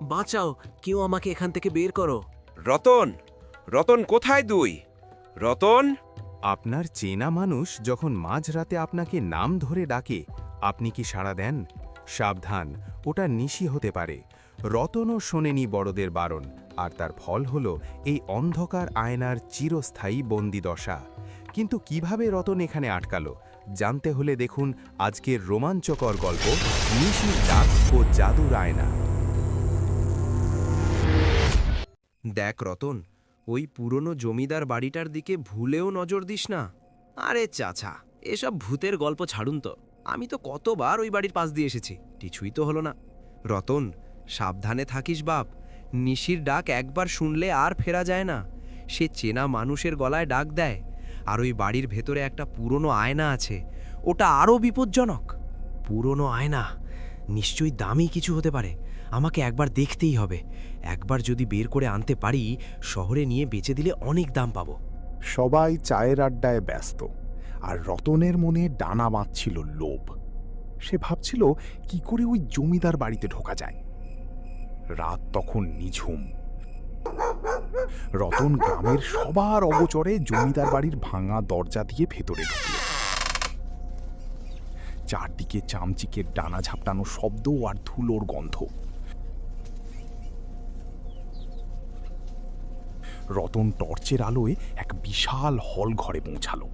বাঁচাও, কেউ আমাকে এখান থেকে বের করো। রতন, রতন কোথায় তুই? রতন! আপনার চেনা মানুষ যখন মাঝরাতে আপনাকে নাম ধরে ডাকে, আপনি কি সাড়া দেন? সাবধান, ওটা নিশি হতে পারে। রতনও শোনেনি বড়দের বারণ, আর তার ফল হল এই অন্ধকার আয়নার চিরস্থায়ী বন্দিদশা। কিন্তু কিভাবে রতন এখানে আটকালো, জানতে হলে দেখুন আজকের রোমাঞ্চকর গল্প নিশির ডাক ও জাদুর আয়না। দেখ রতন, ওই পুরনো জমিদার বাড়িটার দিকে ভুলেও নজর দিস না। আরে চাচা, এসব ভূতের গল্প ছাড়ুন তো। আমি তো কতবার ওই বাড়ির পাশ দিয়ে এসেছি, কিছুই তো হলো না। রতন, সাবধানে থাকিস বাপ। নিশির ডাক একবার শুনলে আর ফেরা যায় না। সে চেনা মানুষের গলায় ডাক দেয়। আর ওই বাড়ির ভেতরে একটা পুরনো আয়না আছে, ওটা আরও বিপজ্জনক। পুরনো আয়না, নিশ্চয়ই দামি কিছু হতে পারে। আমাকে একবার দেখতেই হবে। একবার যদি বের করে আনতে পারি, শহরে নিয়ে বেচে দিলে অনেক দাম পাবো। সবাই চায়ের আড্ডায় ব্যস্ত, আর রতনের মনে ডানা বাঁধছিল লোভ। সে ভাবছিল কি করে ওই জমিদার বাড়িতে ঢোকা যায়। রাত তখন নিঝুম। রতন গ্রামের সবার অগোচরে জমিদার বাড়ির ভাঙা দরজা দিয়ে ভেতরে ঢুকল। চারদিকে চামচিকের ডানা ঝাপটানো শব্দ আর ধুলোর গন্ধ। রতন টর্চের আলোয় এক বিশাল হল ঘরে পৌঁছালো।